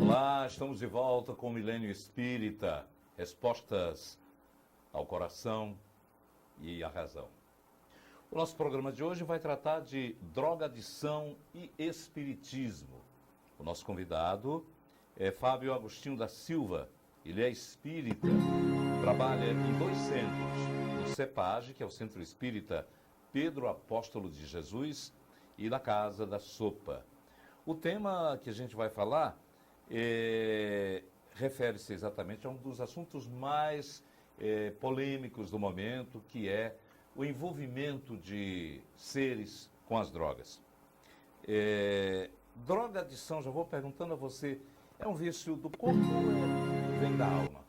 Olá, estamos de volta com o Milênio Espírita, respostas ao coração e à razão. O nosso programa de hoje vai tratar de drogadição e espiritismo. O nosso convidado é Fábio Agostinho da Silva. Ele é espírita, trabalha em 2 centros, no CEPAG, que é o Centro Espírita Pedro Apóstolo de Jesus, e na Casa da Sopa. O tema que a gente vai falar refere-se exatamente a um dos assuntos mais polêmicos do momento, que é o envolvimento de seres com as drogas. Drogadição, já vou perguntando a você, é um vício do corpo ou vem da alma?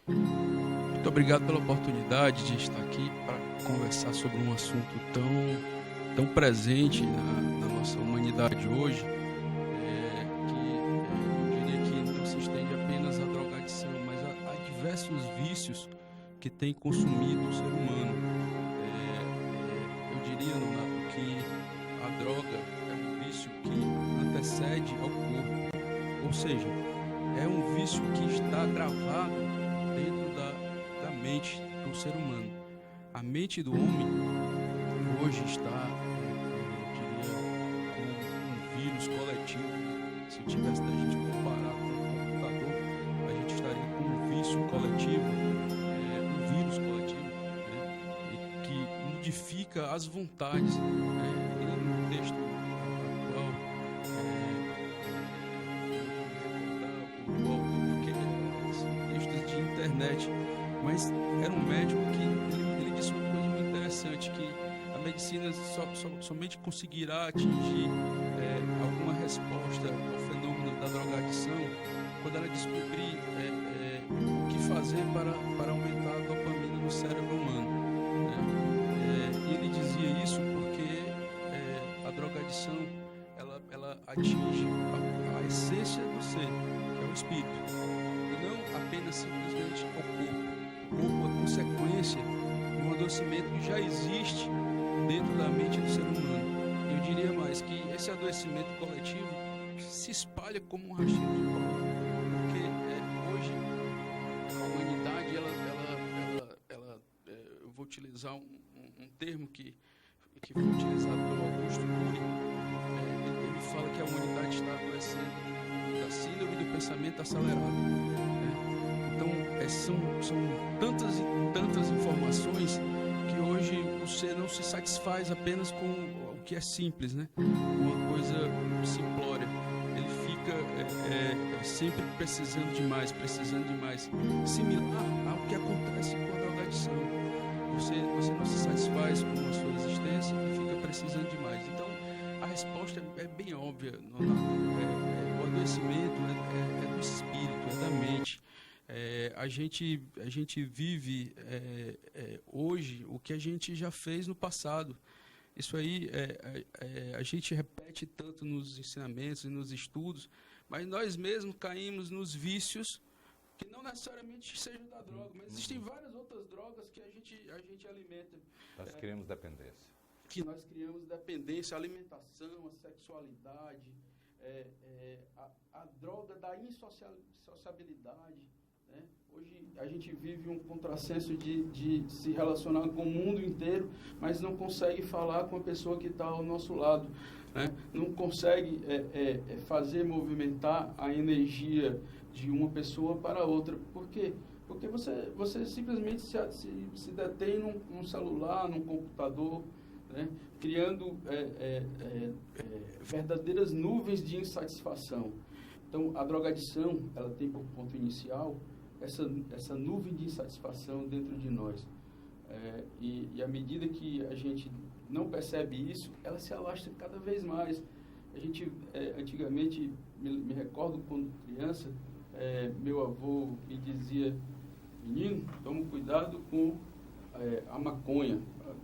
Muito obrigado pela oportunidade de estar aqui para conversar sobre um assunto tão presente na nossa humanidade hoje, que eu diria que não se estende apenas à drogadição, mas a diversos vícios que têm consumido o ser humano. Eu diria, Nonato, que a droga é um vício que antecede ao corpo, ou seja, é um vício que está gravado dentro da mente do ser humano. A mente do homem hoje está, eu diria, com um vírus coletivo. Se tivesse da gente comparar com o computador, a gente estaria com um vício coletivo, um vírus coletivo, e que modifica as vontades. E no texto atual, o autor, porque são textos de internet, mas era um médico que ele disse uma coisa muito interessante, que a medicina somente conseguirá atingir alguma resposta ao fenômeno da drogadição quando ela descobrir o que fazer para aumentar a dopamina no cérebro humano. E ele dizia isso porque a drogadição ela atinge a essência do ser, que é o espírito, e não apenas simplesmente ao corpo. O corpo é consequência de um adoecimento que já existe dentro da mente do ser humano. Eu diria mais que esse adoecimento coletivo se espalha como um rastilho de cola, porque hoje a humanidade, eu vou utilizar um termo que foi utilizado pelo Augusto Cury. Ele fala que a humanidade está adoecendo da síndrome do pensamento acelerado. Então, são tantas e tantas informações que hoje o ser não se satisfaz apenas com o que é simples, né? Uma coisa simplória. Ele fica sempre precisando de mais. Similar ao que acontece com a drogadição. Você não se satisfaz com a sua existência e fica precisando de mais. Então, a resposta é bem óbvia. O adoecimento é do espírito, é da mente. A gente vive hoje o que a gente já fez no passado. Isso aí a gente repete tanto nos ensinamentos e nos estudos, mas nós mesmos caímos nos vícios que não necessariamente sejam da droga, mas existem várias outras drogas que a gente alimenta. Nós criamos dependência. Nós criamos dependência, a alimentação, a sexualidade, a droga da insociabilidade. Hoje a gente vive um contrassenso de se relacionar com o mundo inteiro, mas não consegue falar com a pessoa que está ao nosso lado, né? Não consegue fazer movimentar a energia de uma pessoa para outra. Por quê? Porque você simplesmente se detém num celular, num computador, né? Criando verdadeiras nuvens de insatisfação. Então, a drogadição, ela tem como ponto inicial essa nuvem de insatisfação dentro de nós. E à medida que a gente não percebe isso, ela se alastra cada vez mais. A gente, antigamente, me recordo quando criança, meu avô me dizia: menino, toma cuidado com a maconha.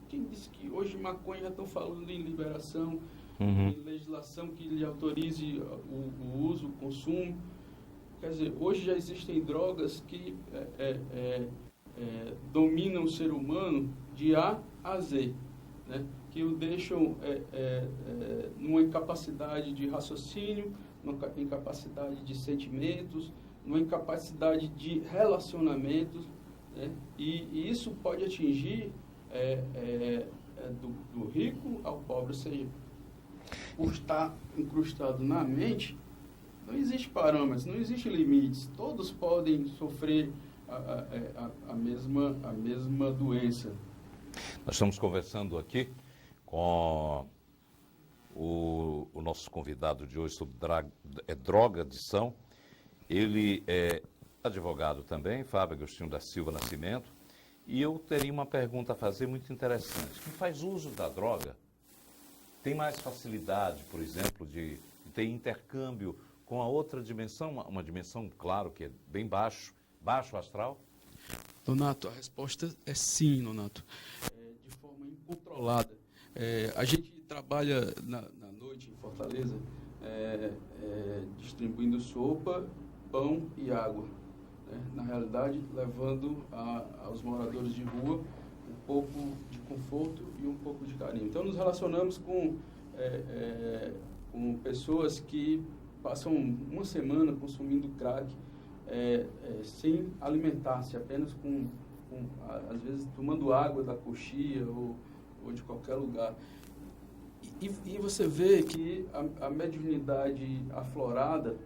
Quem disse que hoje maconha já estão falando em liberação, em legislação que lhe autorize o uso, o consumo? Quer dizer, hoje já existem drogas que dominam o ser humano de A a Z, né? que o deixam numa incapacidade de raciocínio, numa incapacidade de sentimentos, numa incapacidade de relacionamentos, né? E isso pode atingir do rico ao pobre, ou seja, por estar incrustado na mente, não existe parâmetros, não existe limites, todos podem sofrer a mesma doença. Nós estamos conversando aqui com o nosso convidado de hoje sobre drogadição. Ele é advogado também, Fábio Agostinho da Silva Nascimento, e eu teria uma pergunta a fazer muito interessante. Quem faz uso da droga tem mais facilidade, por exemplo, de ter intercâmbio com a outra dimensão, uma dimensão, claro, que é bem baixo astral? Nonato, a resposta é sim, Nonato. De forma incontrolada. A gente trabalha na noite em Fortaleza, distribuindo sopa, pão e água. Né? Na realidade, levando aos moradores de rua um pouco de conforto e um pouco de carinho. Então, nos relacionamos com pessoas que passam uma semana consumindo crack, sem alimentar-se, apenas às vezes tomando água da coxia ou de qualquer lugar. E você vê que a mediunidade aflorada,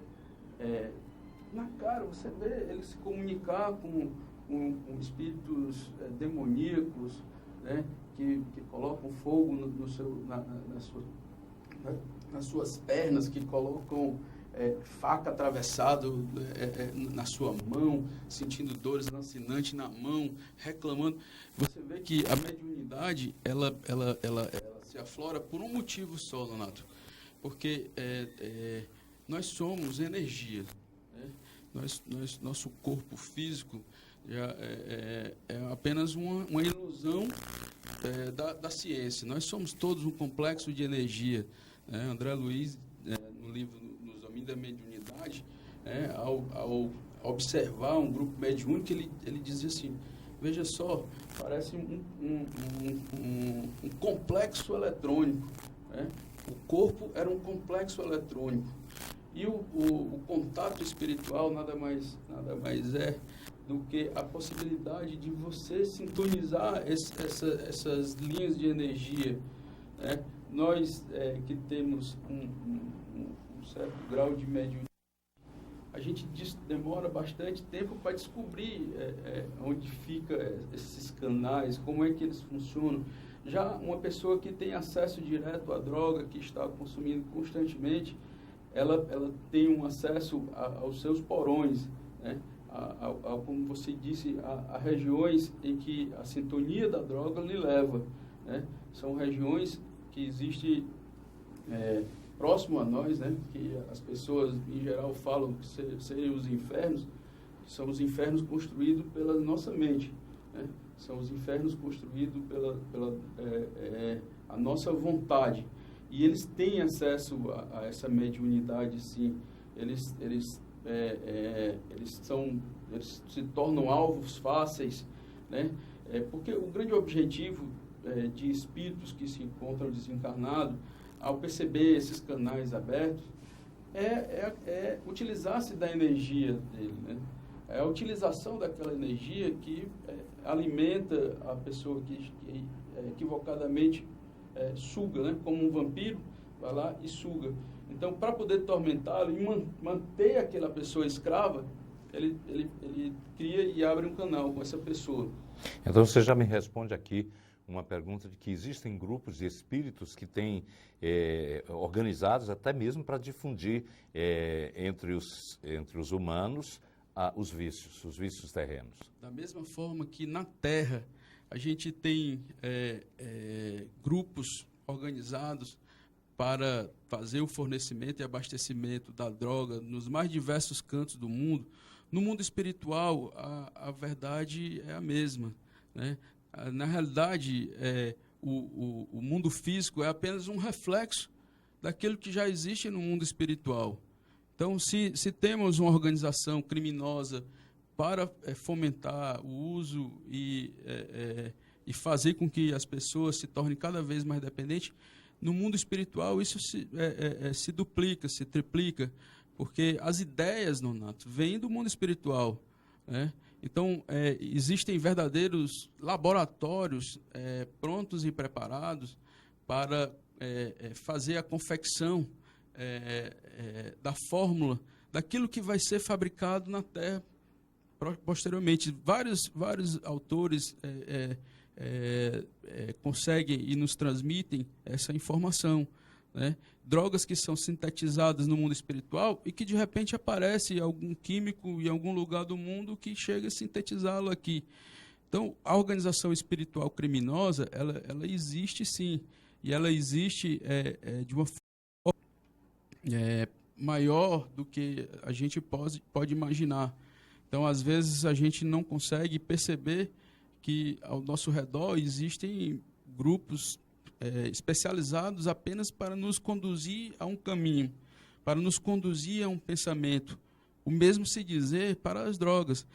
na cara, você vê ele se comunicar com espíritos demoníacos, né, que colocam fogo nas suas pernas, que colocam faca atravessado na sua mão, sentindo dores lancinantes na mão, reclamando. Você vê que a mediunidade, ela se aflora por um motivo só, Donato, porque nós somos energia, né? Nosso corpo físico já é apenas uma ilusão da ciência. Nós somos todos um complexo de energia. André Luiz, no livro Nos Domínios da Mediunidade, ao observar um grupo mediúnico, ele dizia assim: veja só, parece um complexo eletrônico. Né? O corpo era um complexo eletrônico. E o contato espiritual nada mais é do que a possibilidade de você sintonizar essas linhas de energia. Né? Nós que temos um certo grau de mediunidade, a gente demora bastante tempo para descobrir onde ficam esses canais, como é que eles funcionam. Já uma pessoa que tem acesso direto à droga, que está consumindo constantemente, ela tem um acesso aos seus porões, né? Como você disse, a regiões em que a sintonia da droga lhe leva. Né? São regiões que existem próximo a nós, né? Que as pessoas em geral falam que seriam os infernos, que são os infernos construídos pela nossa mente. Né? São os infernos construídos pela a nossa vontade. E eles têm acesso a essa mediunidade, sim. Eles se tornam alvos fáceis, né? Porque o grande objetivo de espíritos que se encontram desencarnados, ao perceber esses canais abertos, é utilizar-se da energia dele, né? É a utilização daquela energia que alimenta a pessoa que equivocadamente suga, né? Como um vampiro, vai lá e suga. Então, para poder tormentá-lo e manter aquela pessoa escrava, ele cria e abre um canal com essa pessoa. Então, você já me responde aqui uma pergunta de que existem grupos de espíritos que têm organizados até mesmo para difundir entre os humanos os vícios terrenos. Da mesma forma que na Terra a gente tem grupos organizados para fazer o fornecimento e abastecimento da droga nos mais diversos cantos do mundo, no mundo espiritual a verdade é a mesma, né? Na realidade, o mundo físico é apenas um reflexo daquilo que já existe no mundo espiritual. Então, se temos uma organização criminosa para fomentar o uso e e fazer com que as pessoas se tornem cada vez mais dependentes, no mundo espiritual isso se duplica, se triplica, porque as ideias, Nonato, vêm do mundo espiritual, né? Então, existem verdadeiros laboratórios prontos e preparados para fazer a confecção da fórmula daquilo que vai ser fabricado na Terra posteriormente. Vários autores conseguem e nos transmitem essa informação, né? Drogas que são sintetizadas no mundo espiritual e que de repente aparece algum químico em algum lugar do mundo que chega a sintetizá-lo aqui. Então, a organização espiritual criminosa, ela existe sim, e ela existe de uma forma maior do que a gente pode imaginar. Então, às vezes, a gente não consegue perceber que ao nosso redor existem grupos especializados apenas para nos conduzir a um caminho, para nos conduzir a um pensamento. O mesmo se dizer para as drogas.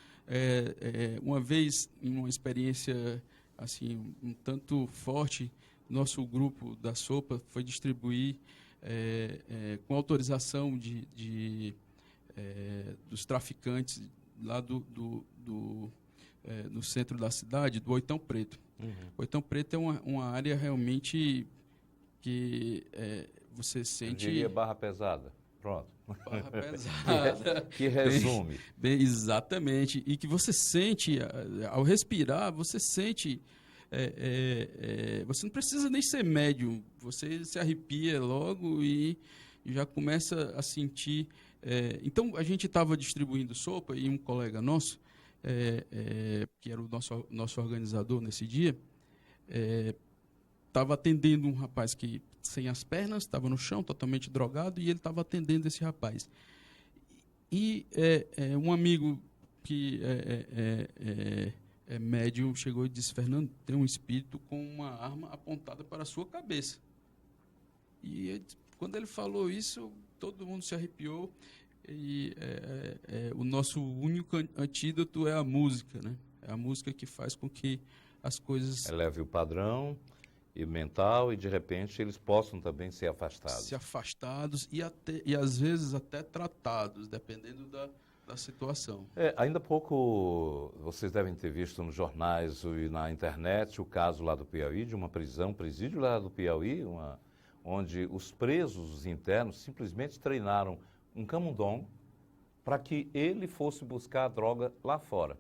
Uma vez, em uma experiência assim, um tanto forte, nosso grupo da Sopa foi distribuir, com autorização dos traficantes lá no centro da cidade, do Oitão Preto. Uhum. O Oitão Preto é uma área realmente que você sente... Eu diria barra pesada. Pronto. Barra pesada. que resume. Bem, exatamente. E que você sente, ao respirar, você sente... você não precisa nem ser médium. Você se arrepia logo e já começa a sentir... então, a gente estava distribuindo sopa e um colega nosso, que era o nosso organizador nesse dia, estava atendendo um rapaz que sem as pernas, estava no chão, totalmente drogado, e ele estava atendendo esse rapaz. E um amigo que médium chegou e disse: Fernando, tem um espírito com uma arma apontada para a sua cabeça. E quando ele falou isso, todo mundo se arrepiou. E o nosso único antídoto é a música, né? É a música que faz com que as coisas... eleve o padrão e mental e, de repente, eles possam também ser afastados. Ser afastados e às vezes, até tratados, dependendo da situação. Ainda há pouco, vocês devem ter visto nos jornais e na internet o caso lá do Piauí, de uma presídio lá do Piauí, onde os presos internos simplesmente treinaram um camundongo para que ele fosse buscar a droga lá fora.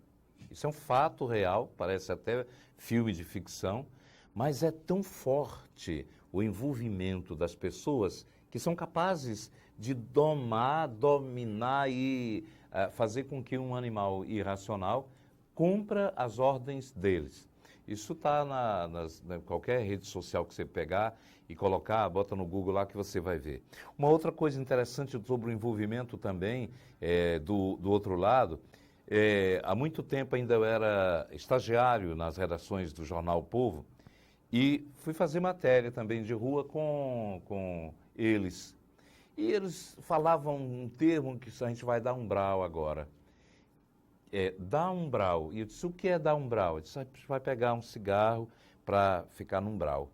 Isso é um fato real, parece até filme de ficção, mas é tão forte o envolvimento das pessoas que são capazes de dominar e fazer com que um animal irracional cumpra as ordens deles. Isso está na qualquer rede social que você pegar e colocar, bota no Google lá que você vai ver. Uma outra coisa interessante sobre o envolvimento também do outro lado, há muito tempo ainda eu era estagiário nas redações do jornal O Povo e fui fazer matéria também de rua com eles. E eles falavam um termo que a gente vai dar umbral agora. Dar umbral. E eu disse: o que é dar umbral? Eu disse: a gente vai pegar um cigarro para ficar no umbral.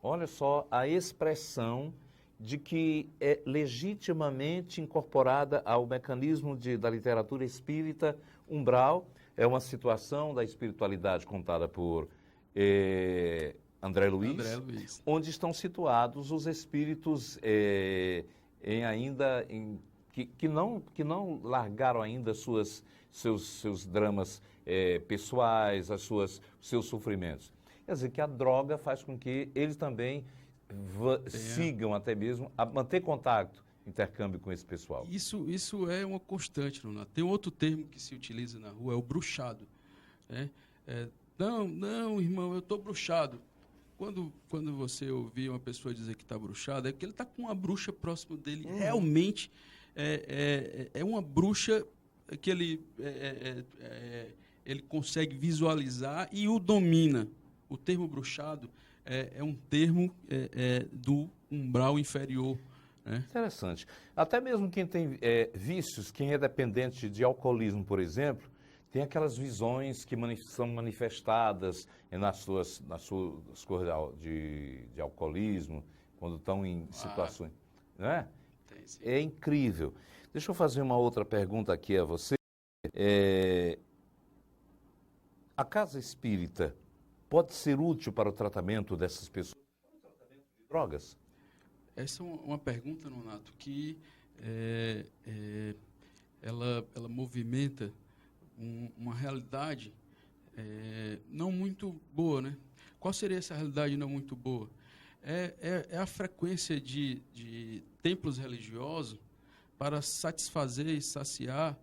Olha só a expressão de que é legitimamente incorporada ao mecanismo da literatura espírita. Umbral é uma situação da espiritualidade contada por André Luiz, onde estão situados os espíritos que não largaram ainda seus dramas pessoais, seus sofrimentos. Quer dizer, que a droga faz com que eles também sigam até mesmo a manter contato, intercâmbio com esse pessoal. Isso é uma constante, Nonato. Tem outro termo que se utiliza na rua, é o bruxado. Né? Não, irmão, eu estou bruxado. Quando você ouvir uma pessoa dizer que está bruxado, é porque ele está com uma bruxa próximo dele. Realmente é uma bruxa que ele consegue visualizar e o domina. O termo bruxado é um termo do umbral inferior. Né? Interessante. Até mesmo quem tem vícios, quem é dependente de alcoolismo, por exemplo, tem aquelas visões que são manifestadas nas coisas de alcoolismo, quando estão em situações, não é? Tem, sim. É incrível. Deixa eu fazer uma outra pergunta aqui a você. A casa espírita pode ser útil para o tratamento dessas pessoas de drogas? Essa é uma pergunta, Nonato, que ela movimenta uma realidade não muito boa, né? Qual seria essa realidade não muito boa? É a frequência de templos religiosos para satisfazer e saciar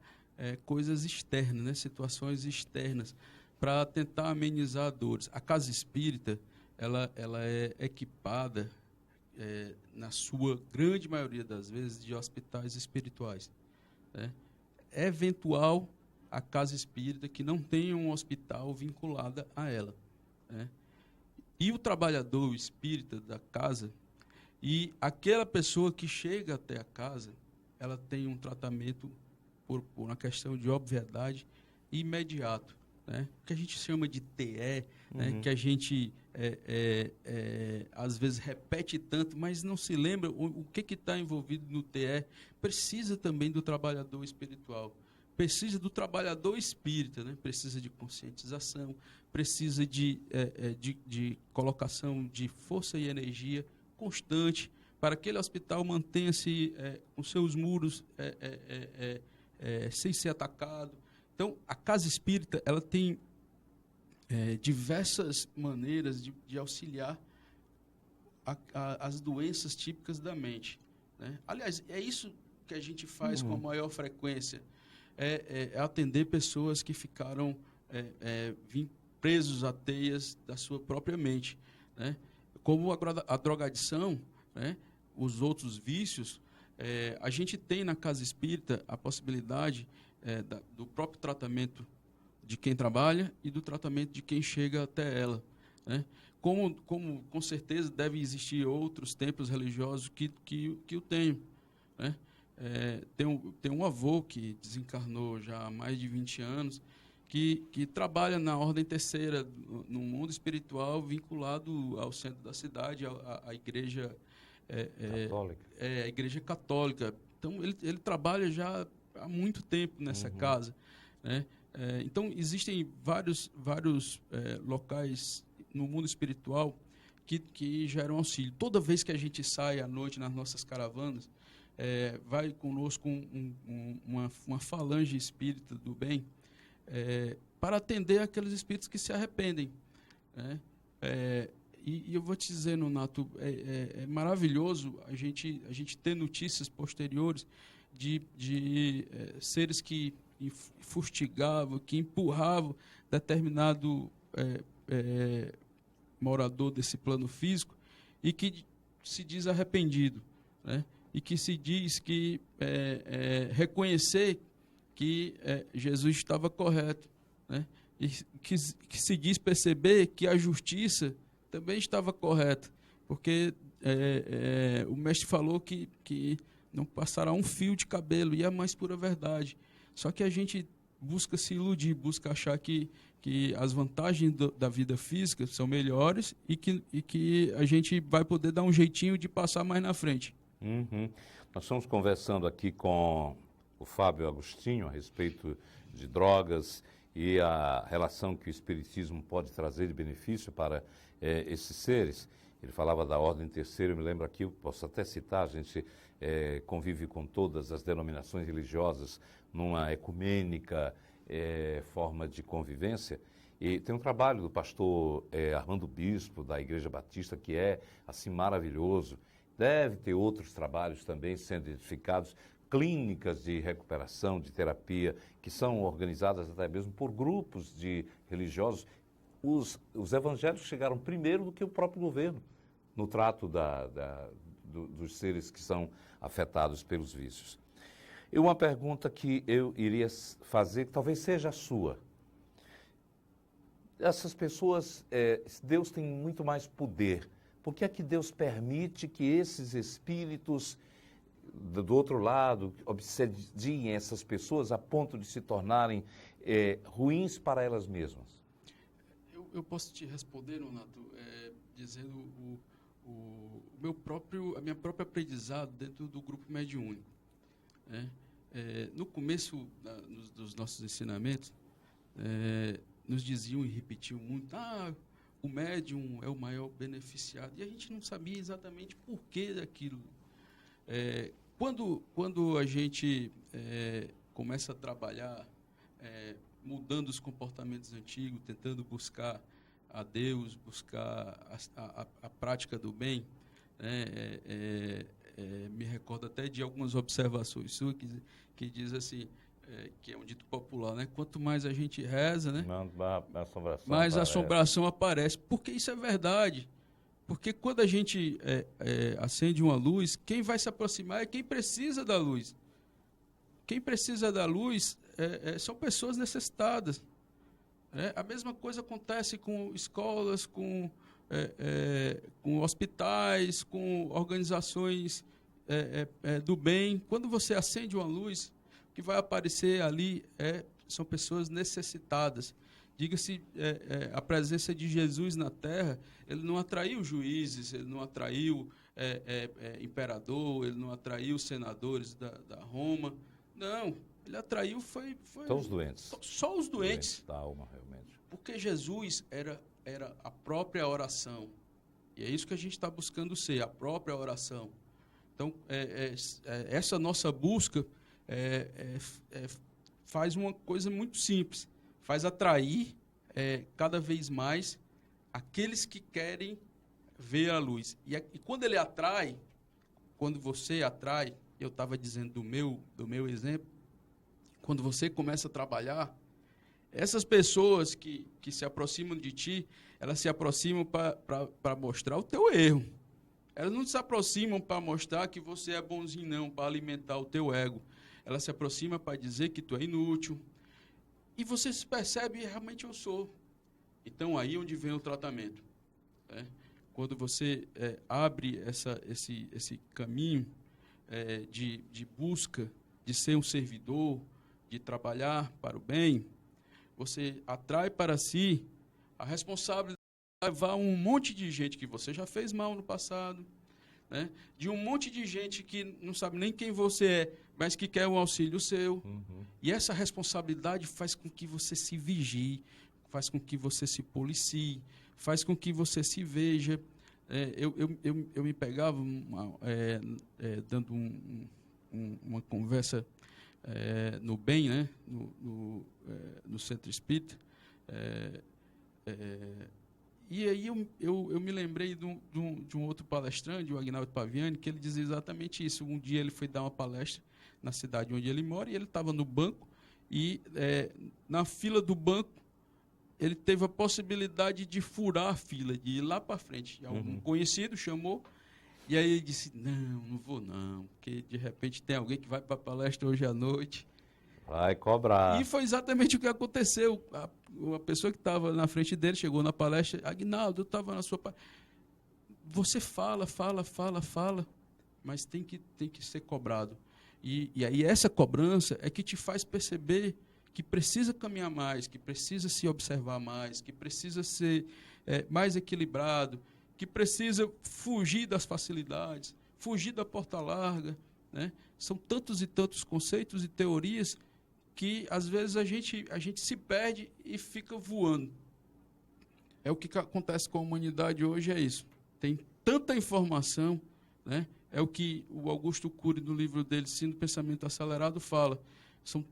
coisas externas, né? Situações externas, para tentar amenizar dores. A casa espírita, ela é equipada, na sua grande maioria das vezes, de hospitais espirituais, né? É eventual a casa espírita que não tenha um hospital vinculado a ela, né? E o trabalhador espírita da casa e aquela pessoa que chega até a casa, ela tem um tratamento, por uma questão de obviedade, imediato, né? O que a gente chama de TE, né? Que a gente às vezes repete tanto, mas não se lembra o que está envolvido no TE. Precisa também do trabalhador espiritual, precisa do trabalhador espírita, né? Precisa de conscientização, precisa de colocação de força e energia constante para que aquele hospital mantenha-se com seus muros sem ser atacado. Então, a casa espírita ela tem diversas maneiras de auxiliar as doenças típicas da mente, né? Aliás, é isso que a gente faz com a maior frequência, atender pessoas que ficaram presos a teias da sua própria mente, né? Como a drogadição, né? Os outros vícios, a gente tem na casa espírita a possibilidade do próprio tratamento de quem trabalha e do tratamento de quem chega até ela, né? Como com certeza devem existir outros templos religiosos que o tenham, né? Tem um avô que desencarnou já há mais de 20 anos, que trabalha na ordem terceira, no mundo espiritual, vinculado ao centro da cidade, à igreja Católica. A igreja católica. Então, ele trabalha já há muito tempo nessa casa, né? Então, existem vários locais no mundo espiritual que geram auxílio. Toda vez que a gente sai à noite nas nossas caravanas, vai conosco uma falange espírita do bem, para atender aqueles espíritos que se arrependem, né? E eu vou te dizer, Nonato, é maravilhoso a gente ter notícias posteriores de seres que fustigavam, que empurravam determinado morador desse plano físico e que se diz arrependido, né? E que se diz que reconhecer que Jesus estava correto, né? E que se diz perceber que a justiça também estava correta, porque o mestre falou que não passará um fio de cabelo, e é a mais pura verdade. Só que a gente busca se iludir, busca achar que as vantagens da vida física são melhores e que a gente vai poder dar um jeitinho de passar mais na frente. Nós estamos conversando aqui com o Fábio Agostinho a respeito de drogas e a relação que o Espiritismo pode trazer de benefício para esses seres. Ele falava da ordem terceira, eu me lembro aqui, eu posso até citar, a gente convive com todas as denominações religiosas numa ecumênica forma de convivência. E tem um trabalho do pastor Armando Bispo, da Igreja Batista, que é assim maravilhoso. Deve ter outros trabalhos também sendo identificados, clínicas de recuperação, de terapia, que são organizadas até mesmo por grupos de religiosos. Os evangélicos chegaram primeiro do que o próprio governo no trato dos seres que são afetados pelos vícios. E uma pergunta que eu iria fazer, que talvez seja a sua. Essas pessoas, Deus tem muito mais poder. Por que é que Deus permite que esses espíritos do outro lado, obsediem essas pessoas a ponto de se tornarem ruins para elas mesmas? Eu posso te responder, Nonato, dizendo a minha própria aprendizado dentro do grupo mediúnico. No começo dos nossos ensinamentos, nos diziam e repetiam muito, o médium é o maior beneficiado. E a gente não sabia exatamente por que daquilo. Quando a gente começa a trabalhar, mudando os comportamentos antigos, tentando buscar a Deus, buscar a prática do bem, me recordo até de algumas observações suas que diz assim, que é um dito popular, né? Quanto mais a gente reza, né? Mais a assombração aparece. Porque isso é verdade. Porque quando a gente acende uma luz, quem vai se aproximar é quem precisa da luz. Quem precisa da luz são pessoas necessitadas. A mesma coisa acontece com escolas, com hospitais, com organizações do bem. Quando você acende uma luz, o que vai aparecer ali são pessoas necessitadas. Diga-se, a presença de Jesus na Terra, ele não atraiu juízes, ele não atraiu imperador, ele não atraiu senadores da Roma. Não, ele atraiu foi então, os doentes. Só os doentes. Da alma, realmente. Porque Jesus era a própria oração. E é isso que a gente está buscando ser, a própria oração. Então, essa nossa busca faz uma coisa muito simples. Faz atrair cada vez mais aqueles que querem ver a luz. E quando ele atrai, quando você atrai, eu estava dizendo do meu exemplo, quando você começa a trabalhar, essas pessoas que se aproximam de ti, elas se aproximam para mostrar o teu erro. Elas não se aproximam para mostrar que você é bonzinho, não, para alimentar o teu ego. Elas se aproximam para dizer que tu é inútil. E você se percebe, realmente eu sou. Então, aí é onde vem o tratamento. Quando você abre esse caminho de busca, de ser um servidor, de trabalhar para o bem, você atrai para si a responsabilidade de levar um monte de gente que você já fez mal no passado, né? De um monte de gente que não sabe nem quem você é, mas que quer um auxílio seu. Uhum. E essa responsabilidade faz com que você se vigie, faz com que você se policie, faz com que você se veja. Eu me pegava dando uma conversa no bem, né? no Centro Espírita. E aí eu me lembrei de um outro palestrante, o Agnaldo Paviani, que ele dizia exatamente isso. Um dia ele foi dar uma palestra na cidade onde ele mora, e ele estava no banco, e na fila do banco, ele teve a possibilidade de furar a fila, de ir lá para frente. Um conhecido chamou, e aí ele disse, não vou não, porque de repente tem alguém que vai para a palestra hoje à noite. Vai cobrar. E foi exatamente o que aconteceu. A pessoa que estava na frente dele chegou na palestra, Agnaldo, eu estava na sua palestra. Você fala, mas tem que ser cobrado. E aí essa cobrança é que te faz perceber que precisa caminhar mais, que precisa se observar mais, que precisa ser mais equilibrado, que precisa fugir das facilidades, fugir da porta larga, né? São tantos e tantos conceitos e teorias que, às vezes, a gente se perde e fica voando. É o que acontece com a humanidade hoje, é isso. Tem tanta informação, né? É o que o Augusto Cury, no livro dele, Ensino do Pensamento Acelerado, fala. São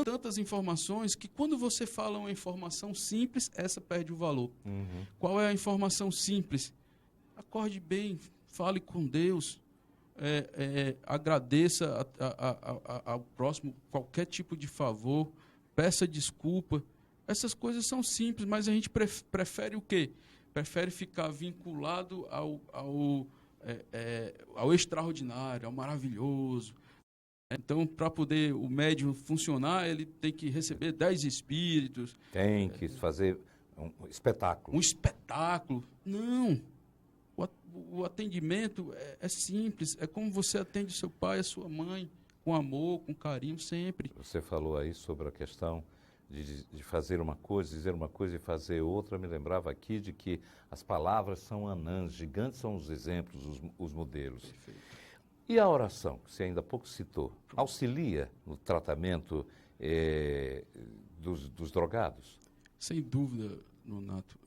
tantas informações que, quando você fala uma informação simples, essa perde o valor. Uhum. Qual é a informação simples? Acorde bem, fale com Deus, agradeça ao próximo qualquer tipo de favor, peça desculpa. Essas coisas são simples, mas a gente prefere o quê? Prefere ficar vinculado ao extraordinário, ao maravilhoso. Então, para poder o médium funcionar, ele tem que receber 10 espíritos. Tem que fazer um espetáculo. Um espetáculo. Não. o atendimento é simples, é como você atende seu pai, a sua mãe, com amor, com carinho, sempre. Você falou aí sobre a questão de fazer uma coisa, dizer uma coisa e fazer outra. Eu me lembrava aqui de que as palavras são anãs, gigantes são os exemplos, os modelos. Perfeito. E a oração, que você ainda há pouco citou, auxilia no tratamento dos drogados? Sem dúvida, Nonato.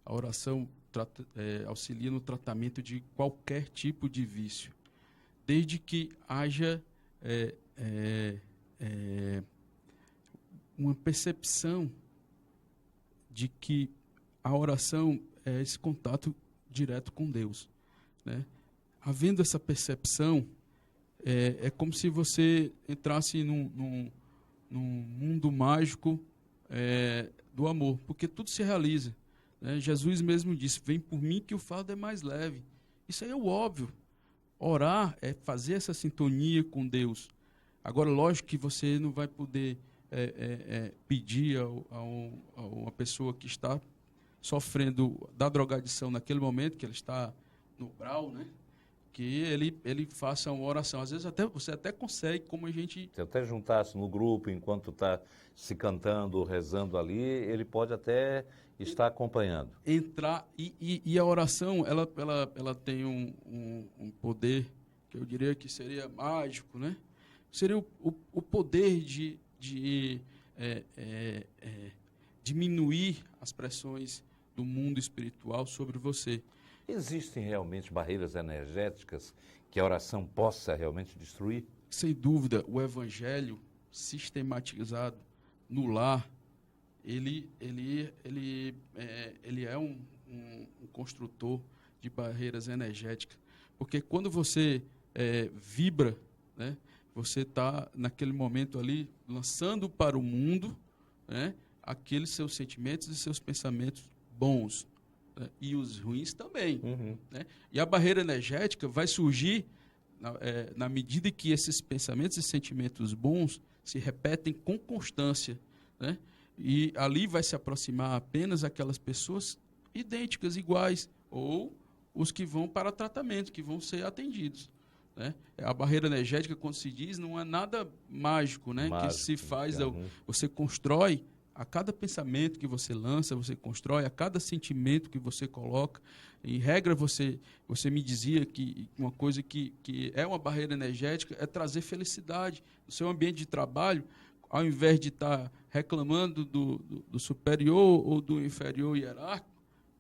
A oração auxilia no tratamento de qualquer tipo de vício, desde que haja uma percepção de que a oração é esse contato direto com Deus, né? Havendo essa percepção, é como se você entrasse num mundo mágico do amor, porque tudo se realiza, né? Jesus mesmo disse: vem por mim que o fardo é mais leve. Isso aí é o óbvio. Orar é fazer essa sintonia com Deus. Agora, lógico que você não vai poder pedir a uma pessoa que está sofrendo da drogadição naquele momento, que ele está no brau, né? Que ele faça uma oração. Às vezes você até consegue, como a gente... Se até juntasse no grupo, enquanto está se cantando, rezando ali, ele pode até estar acompanhando. Entrar, e a oração, ela tem um poder, que eu diria que seria mágico, né? Seria o poder de diminuir as pressões do mundo espiritual sobre você. Existem realmente barreiras energéticas que a oração possa realmente destruir? Sem dúvida, o evangelho sistematizado no lar, ele é um construtor de barreiras energéticas. Porque quando você vibra, né, você está, naquele momento ali, lançando para o mundo, né, aqueles seus sentimentos e seus pensamentos bons, né, e os ruins também. Uhum. Né? E a barreira energética vai surgir na medida que esses pensamentos e sentimentos bons se repetem com constância, né? E ali vai se aproximar apenas aquelas pessoas idênticas, iguais, ou os que vão para tratamento, que vão ser atendidos. Né? A barreira energética, quando se diz, não é nada mágico, né? Que se faz, você constrói a cada pensamento que você lança, você constrói a cada sentimento que você coloca. Em regra, você me dizia que uma coisa que é uma barreira energética é trazer felicidade. No seu ambiente de trabalho, ao invés de estar reclamando do superior ou do inferior hierárquico,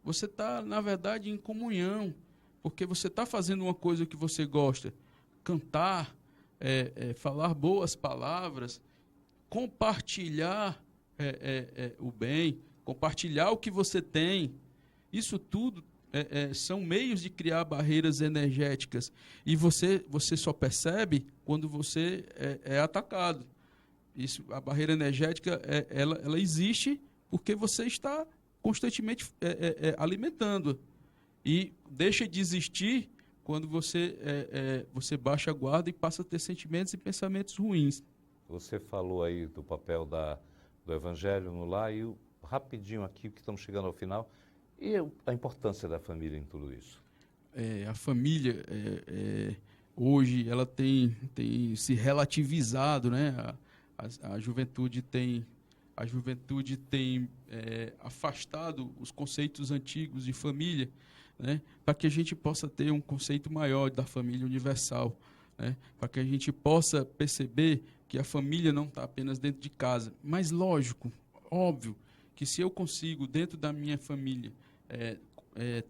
você está, na verdade, em comunhão, porque você está fazendo uma coisa que você gosta. Cantar, falar boas palavras, compartilhar o bem, compartilhar o que você tem. Isso tudo são meios de criar barreiras energéticas. E você só percebe quando você é atacado. A barreira energética ela existe porque você está constantemente alimentando. E deixa de existir quando você baixa a guarda e passa a ter sentimentos e pensamentos ruins. Você falou aí do papel do Evangelho no lar e rapidinho aqui, que estamos chegando ao final, e a importância da família em tudo isso? A família, hoje, ela tem se relativizado, né? A juventude tem afastado os conceitos antigos de família, né, para que a gente possa ter um conceito maior da família universal, né, para que a gente possa perceber que a família não está apenas dentro de casa. Mas, lógico, óbvio, que se eu consigo, dentro da minha família,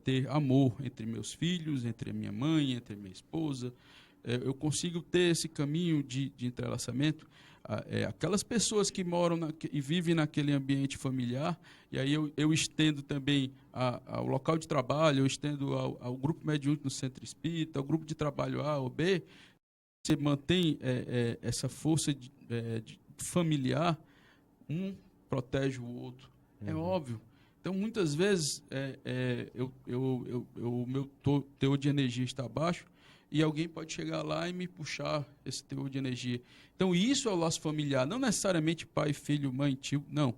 ter amor entre meus filhos, entre a minha mãe, entre a minha esposa, eu consigo ter esse caminho de entrelaçamento. Aquelas pessoas que moram e vivem naquele ambiente familiar, e aí eu estendo também ao local de trabalho, eu estendo ao grupo mediúnico no centro espírita, ao grupo de trabalho A ou B. Você mantém essa força de familiar, um protege o outro. É óbvio. Então, muitas vezes, o meu teor de energia está baixo, e alguém pode chegar lá e me puxar esse teor de energia. Então, isso é o laço familiar, não necessariamente pai, filho, mãe, tio, não.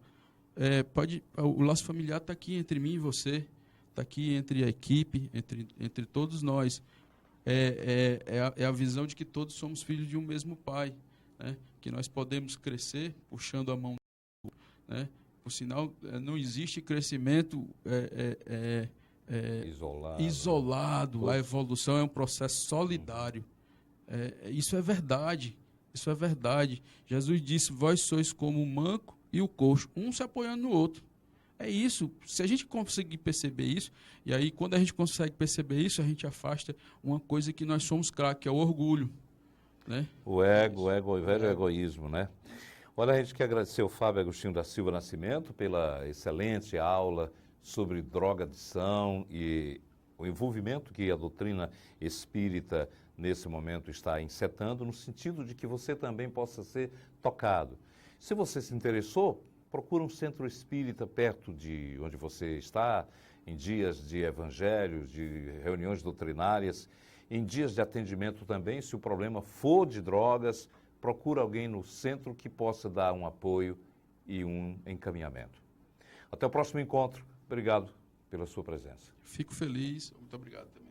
O laço familiar está aqui entre mim e você. está aqui entre a equipe, entre todos nós. É a visão de que todos somos filhos de um mesmo Pai, né? Que nós podemos crescer puxando a mão, né? Por sinal, não existe crescimento isolado. A evolução é um processo solidário. Isso é verdade. Isso é verdade. Jesus disse: vós sois como o manco e o coxo, um se apoiando no outro. É isso. Se a gente conseguir perceber isso, e aí quando a gente consegue perceber isso, a gente afasta uma coisa que nós somos craques, que é o orgulho, né? O velho egoísmo, né? Olha, a gente quer agradecer ao Fábio Agostinho da Silva Nascimento pela excelente aula sobre drogadição e o envolvimento que a doutrina espírita nesse momento está incitando, no sentido de que você também possa ser tocado. Se você se interessou, procura um centro espírita perto de onde você está, em dias de evangelhos, de reuniões doutrinárias, em dias de atendimento também. Se o problema for de drogas, procura alguém no centro que possa dar um apoio e um encaminhamento. Até o próximo encontro. Obrigado pela sua presença. Fico feliz. Muito obrigado também.